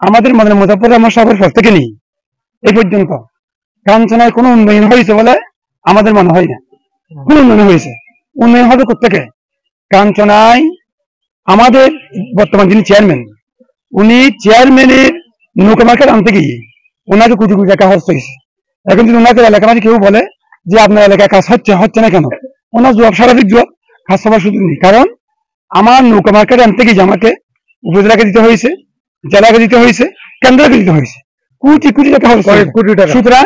আমাদের মনের মুজাফফর রহমান সাহেবের পর থেকে নেই এই পর্যন্ত কাঞ্চনায় কোনো উন্নয়ন হয়েছে বলে আমাদের মনে হয় না। কোন উন্নয়ন হয়েছে? উন্নয়ন হবে কোথেকে? কাঞ্চনায় আমাদের বর্তমান যিনি চেয়ারম্যান, উনি চেয়ারম্যানের নৌকা মার্কেট আনতে গিয়ে ওনাকে কোটি কোটি টাকা খরচ হয়েছে। এখন যদি ওনাকে এলাকাবাসী কেউ বলে যে আপনার এলাকায় কাজ হচ্ছে না কেন, ওনার জবাব স্বাভাবিক জবাব, কাজ হবার সুযোগ নেই। কারণ আমার নৌকা মার্কেট আনতে গিয়ে আমাকে উপজেলাকে দিতে হয়েছে, জেলাকে দিতে হয়েছে, কেন্দ্রকে দিতে হয়েছে, কোটি কোটি টাকা খরচ, কোটি টাকা। সুতরাং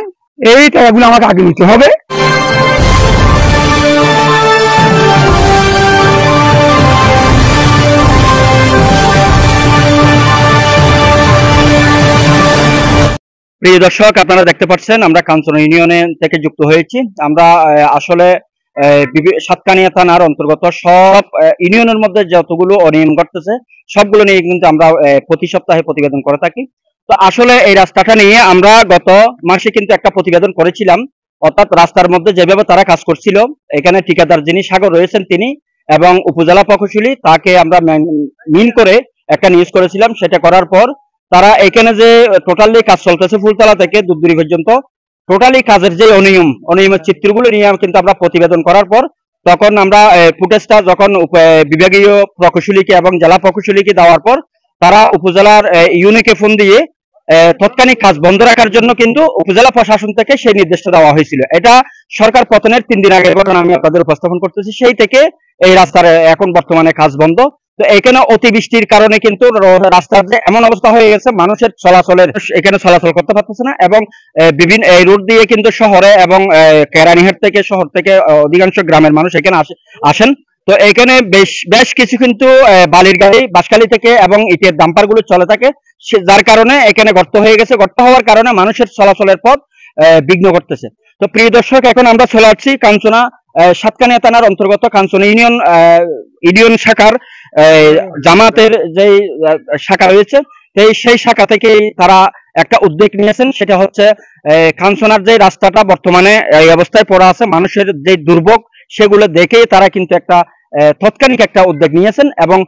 এই টাকাগুলো আমাকে আগে নিতে হবে। প্রিয় দর্শক, আপনারা দেখতে পাচ্ছেন আমরা কাঞ্চনা ইউনিয়নে থেকে যুক্ত হয়েছি। আমরা আসলে সাতকানিয়া থানার অন্তর্গত সব ইউনিয়নের মধ্যে যতগুলো অনিয়ম ঘটতেছে সবগুলো নিয়ে কিন্তু আমরা প্রতি সপ্তাহে প্রতিবেদন করে থাকি। তো আসলে এই রাস্তাটা নিয়ে আমরা গত মাসে কিন্তু একটা প্রতিবেদন করেছিলাম। অর্থাৎ রাস্তার মধ্যে যেভাবে তারা কাজ করছিল, এখানে ঠিকাদার যিনি সাগর রয়েছেন তিনি এবং উপজেলা প্রকৌশলী তাকে আমরা মিল করে একটা নিউজ করেছিলাম। সেটা করার পর তারা এখানে যে টোটালি কাজ চলতেছে ফুলতলা থেকে দুধদুরি পর্যন্ত টোটালি কাজের যে অনিয়মের চিত্রগুলো নিয়ে কিন্তু আমরা প্রতিবেদন করার পর তখন আমরা ফুটেজটা যখন বিভাগীয় প্রকৌশলীকে এবং জেলা প্রকৌশলীকে দেওয়ার পর তারা উপজেলার ইউনিকে ফোন দিয়ে তৎক্ষণিক কাজ বন্ধ রাখার জন্য কিন্তু উপজেলা প্রশাসন থেকে সেই নির্দেশটা দেওয়া হয়েছিল। এটা সরকার পতনের 3 দিন আগে ঘটনা আমি আপনাদের উপস্থাপন করতেছি। সেই থেকে এই রাস্তার এখন বর্তমানে কাজ বন্ধ। তো এখানে অতিবৃষ্টির কারণে কিন্তু রাস্তার যে এমন অবস্থা হয়ে গেছে, মানুষের এখানে চলাচল করতে পারতেছে না এবং বিভিন্ন এই রোড দিয়ে কিন্তু শহরে এবং কেরানীহাট থেকে শহর থেকে অধিকাংশ গ্রামের মানুষ এখানে আসেন। তো এখানে বেশ কিছু কিন্তু বালির গাড়ি বাঁশখালী থেকে এবং ইটের ডাম্পার গুলো চলে থাকে, যার কারণে এখানে গর্ত হয়ে গেছে। গর্ত হওয়ার কারণে মানুষের চলাচলের পথ বিঘ্ন করতেছে। তো প্রিয় দর্শক, এখন আমরা চলে আসছি কাঞ্চনা সাতকানিয়া থানার অন্তর্গত কাঞ্চনা ইউনিয়ন শাখার জামাতের যে শাখা রয়েছে সেই শাখা থেকে তারা একটা উদ্যোগ নিয়েছেন। সেটা হচ্ছে কাঞ্চনার যে রাস্তাটা বর্তমানে এই অবস্থায় পড়া আছে, মানুষের যে দুর্ভোগ সেগুলো দেখেই তারা কিন্তু একটা তাৎক্ষণিক একটা উদ্যোগ নিয়েছেন এবং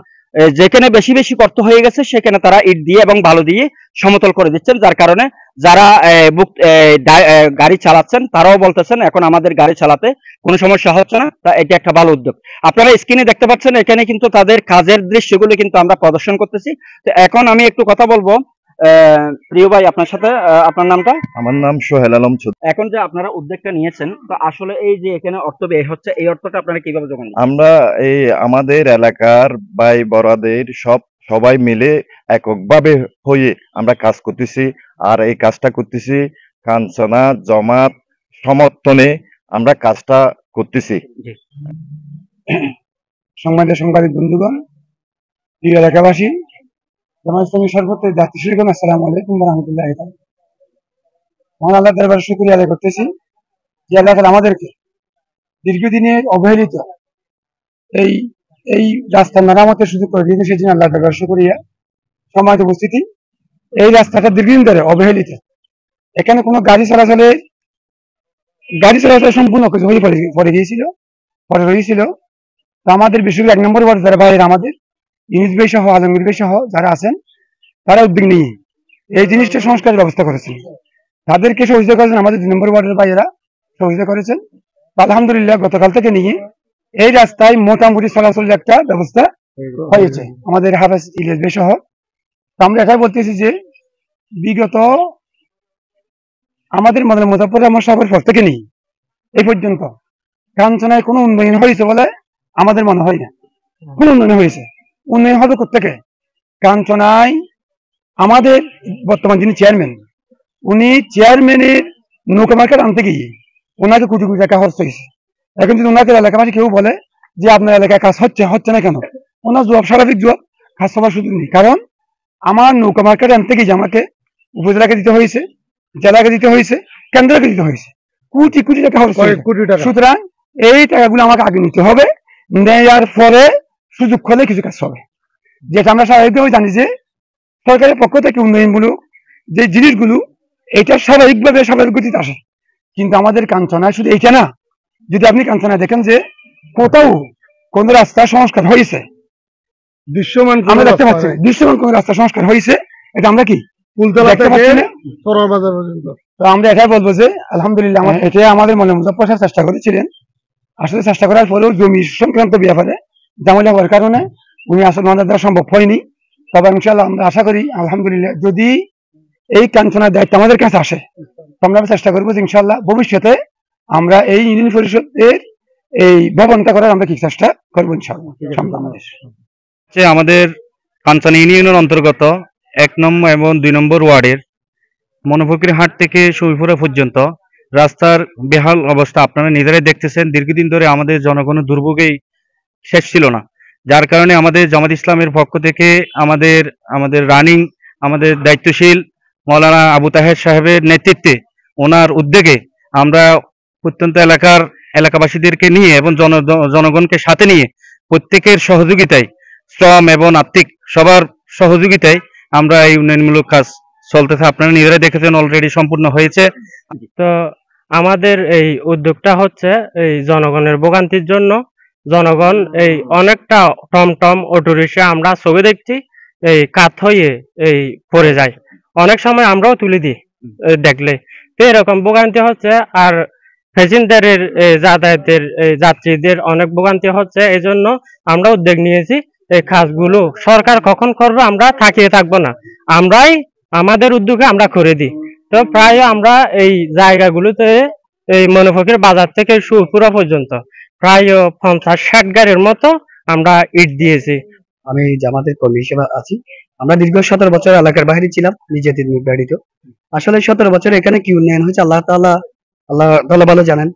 যেখানে বেশি বেশি গর্ত হয়ে গেছে সেখানে তারা ইট দিয়ে এবং বালু দিয়ে সমতল করে দিচ্ছেন। যার কারণে যারা গাড়ি চালাচ্ছেন তারাও বলতেছেন এখন আমাদের গাড়ি চালাতে কোনো সমস্যা হচ্ছে না। তা এটা একটা ভালো উদ্যোগ। আপনারা স্ক্রিনে দেখতে পাচ্ছেন এখানে কিন্তু তাদের কাজের দৃশ্যগুলো কিন্তু আমরা প্রদর্শন করতেছি। তো এখন আমি একটু কথা বলবো প্রিয় ভাই আপনার সাথে। আপনার নামটা? আমার নাম সোহেল আলম। এখন যে আপনারা উদ্যোগটা নিয়েছেন, তো আসলে এই যে এখানে অর্থ ব্যয় হচ্ছে, এই অর্থটা আপনারা কিভাবে জোগান? আমরা এই আমাদের এলাকার ভাই বড়দের সবাই মিলে এককভাবে হয়ে আমরা কাজ করতেছি। আর এই কাজটা করতেছি কাঞ্চনা জমাত সমর্থনে আমরা কাজটা করতেছি। সাংবাদিক বন্ধুগণ, প্রিয় এলাকাবাসী, সর্বত্র জাতীয় শুরু করুন। আসসালামু আলাইকুম ওয়া রাহমাতুল্লাহি ওয়া বারাকাতুহু। আমরা আল্লাহ দরবারে শুকরিয়া আদায় করতেছি যে আল্লাহ তাআলা আমাদেরকে দীর্ঘদিনের অবহেলিত এই রাস্তার মেরামতের সুযোগ করে দিয়েছে, সেই জন্য আল্লাহ দরবারে শুকরিয়া। সম্মানিত উপস্থিতি, এই রাস্তাটা দীর্ঘদিন ধরে অবহেলিত। এখানে কোনো গাড়ি চলাচল সম্পূর্ণ হয়ে পড়ে রয়েছিল। তো আমাদের বিশ্ববিদ্যালয় 1 নম্বর ওয়ার্ড যারা ভাইয়ের আমাদের ইউনিস ভাই সহ আলমগীর ভাই সহ যারা আছেন তারা উদ্যোগ নিয়ে এই জিনিসটা সংস্কারের ব্যবস্থা করেছেন। তাদেরকে সহযোগিতা করেছেন আমাদের 2 নম্বর ওয়ার্ডের ভাইয়েরা সহযোগিতা করেছেন। আলহামদুলিল্লাহ গতকাল থেকে নিয়ে এই রাস্তায় মোটামুটি চলাচলের একটা ব্যবস্থা হয়েছে আমাদের হাফেজ ইলিয়াস ভাই সহ। আমরা এটাই বলতেছি যে বিগত আমাদের মনের মুজাফফর রহমান সাহেবের পর থেকে নেই এই পর্যন্ত কাঞ্চনায় কোনো উন্নয়ন হয়েছে বলে আমাদের মনে হয় না। কোন উন্নয়ন হয়েছে? উন্নয়ন হবে কোথেকে? কাঞ্চনায় আমাদের বর্তমান যিনি চেয়ারম্যান, উনি চেয়ারম্যানের নৌকা মার্কেট আনতে গিয়ে ওনাকে কোটি কোটি টাকা খরচ হয়েছে। এখন যদি ওনাকে এলাকাবাসী কেউ বলে যে আপনার এলাকায় কাজ হচ্ছে না কেন, ওনার জবাব স্বাভাবিক জবাব, কাজ হবার সুযোগ নেই। কারণ আমার নৌকা মার্কেট আনতে গিয়ে আমাকে উপজেলাকে দিতে হয়েছে, জেলাকে দিতে হয়েছে, কেন্দ্রকে দিতে হয়েছে, কোটি কোটি টাকা খরচ, কোটি টাকা। সুতরাং এই টাকাগুলো আমাকে আগে নিতে হবে, নেওয়ার পরে সুযোগ হলে কিছু কাজ হবে। যেটা আমরা স্বাভাবিকভাবে জানি যে সরকারের পক্ষ থেকে উন্নয়নমূলক যে জিনিসগুলো এটা স্বাভাবিকভাবে স্বাভাবিক গতিতে আসে। কিন্তু আমাদের কাঞ্চনায় শুধু এইটা না, যদি আপনি কাঞ্চনায় দেখেন যে কোথাও কোন রাস্তা সংস্কার হয়েছে, দৃশ্যমান আমরা দেখতে পাচ্ছি দৃশ্যমান কোন রাস্তা সংস্কার হয়েছে, এটা আমরা কি ফুলতলা দেখতে থেকে পাচ্ছি না। সরার বাজার পর্যন্ত। তো আমরা এটাই বলবো যে আলহামদুলিল্লাহ এটা আমাদের মনে মতো প্রসার চেষ্টা করেছিলেন। আসলে চেষ্টা করার পরেও জমি সংক্রান্ত ব্যাপারে ঝামেলা হওয়ার কারণে উনি আসলে ওনাদের দ্বারা সম্ভব হয়নি। তবে ইনশাআল্লাহ আমরা আশা করি আলহামদুলিল্লাহ যদি এই কাঞ্চনার দায়িত্ব আমাদের কাছে আসে তো আমরা চেষ্টা করবো যে ইনশাআল্লাহ ভবিষ্যতে আমরা এই ইউনিয়ন পরিষদের এই ভবনটা করার আমরা কি চেষ্টা করবো ইনশাআল্লাহ। আমাদের কাঞ্চনা ইউনিয়নের অন্তর্গত 1 নম্বর এবং 2 নম্বর ওয়ার্ডের মনোফকির হাট থেকে সবিপুরা পর্যন্ত রাস্তার বেহাল অবস্থা আপনারা নিজেরাই দেখতেছেন। দীর্ঘদিন ধরে আমাদের জনগণের দুর্ভোগেই শেষ ছিল না, যার কারণে আমাদের জামাত ইসলামের পক্ষ থেকে আমাদের রানিং আমাদের দায়িত্বশীল মৌলানা আবু তাহের সাহেবের নেতৃত্বে ওনার উদ্যোগে আমরা প্রত্যন্ত এলাকাবাসীদেরকে নিয়ে এবং জনগণকে সাথে নিয়ে প্রত্যেকের সহযোগিতায় শ্রম এবং আর্থিক সবার সহযোগিতায় আমরা এই উন্নয়নমূলক কাজ চলতেছে। আপনারা নিজেরাই দেখেছেন অলরেডি সম্পূর্ণ হয়েছে। তো আমাদের এই উদ্যোগটা হচ্ছে এই জনগণের ভোগান্তির জন্য। জনগণ এই অনেকটা টমটম অটোরিক্সা আমরা ছবি দেখছি এই কাত হয়ে এই পড়ে যায়, অনেক সময় আমরাও তুলে দিই দেখলে। তো এরকম ভোগান্তি হচ্ছে, আর প্যাসেঞ্জারের যাতায়াতের যাত্রীদের অনেক ভোগান্তি হচ্ছে। এই জন্য আমরা উদ্যোগ নিয়েছি এই কাজগুলো সরকার কখন করবে আমরা থাকিয়ে থাকবো না, আমরাই আমাদের উদ্যোগে আমরা করে দিই। তো প্রায় আমরা এই জায়গাগুলোতে এই মনোফকির বাজার থেকে সুপুরা পর্যন্ত প্রায় 50-60 গাড়ির মতো আমরা ইট দিয়েছি। আমি জামাতের কর্মী হিসেবে আছি। আমরা দীর্ঘ 17 বছর এলাকার বাইরে ছিলাম, নিজেদের নির্ধারিত। আসলে 17 বছর এখানে কি উন্নয়ন হয়েছে আল্লাহ তাআলা ভালো জানেন।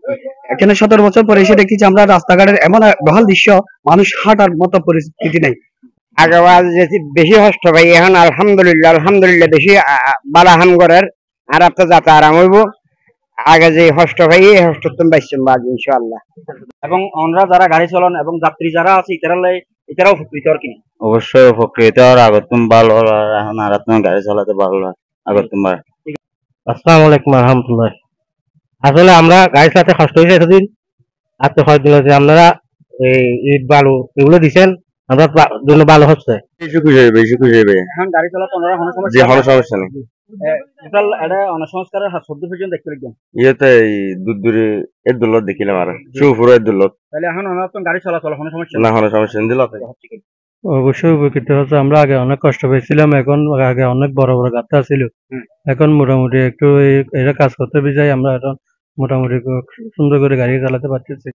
এখানে 17 বছর পরে এসে দেখছি আমরা রাস্তাঘাটের এমন বহাল দৃশ্য, মানুষ হাঁটার মতো পরিস্থিতি নেই। আগে বেশি কষ্ট ভাই, এখন আলহামদুলিল্লাহ বেশি বালাহাম করার আর আপনার যাতে আরাম হইব। আগে যে কষ্ট ভাই এই কষ্ট তুমি পাইছেন বাজ ইনশাআল্লাহ। এবং আমরা যারা গাড়ি চালান এবং যাত্রী যারা আছে এটারাও উপকৃত আর কি। অবশ্যই উপকৃত আর আগত ভালো, এখন আর তুমি গাড়ি চালাতে ভালো আগত তোমার। আসসালামু আলাইকুম রহমতুল্লাহ। আসলে আমরা গাড়ি চালাতে কষ্ট হয়েছে এতদিন, আপনি হয়তো আপনারা এই ইট বালু এগুলো দিচ্ছেন, আমরা জন্য ভালো হচ্ছে। বেশি খুশি হইবে এখন গাড়ি চালাতে ওনারা কোনো যে কোনো সমস্যা নেই। টোটাল এটা অনসংস্কারের হাত শব্দ পর্যন্ত দেখতে লিখবেন। ইয়েতে এই দূরে এর দুলত দেখিলাম আর সুপুর এর দুলত, তাহলে এখন ওনার তো গাড়ি চলাচল কোনো সমস্যা না কোনো সমস্যা নেই দিলত। অবশ্যই উপকৃত হচ্ছে। আমরা আগে অনেক কষ্ট পেয়েছিলাম, এখন আগে অনেক বড় বড় গাঁথা ছিল, এখন মোটামুটি একটু এরা কাজ করতে যাই আমরা এখন মোটামুটি সুন্দর করে গাড়ি চালাতে পারতেছি।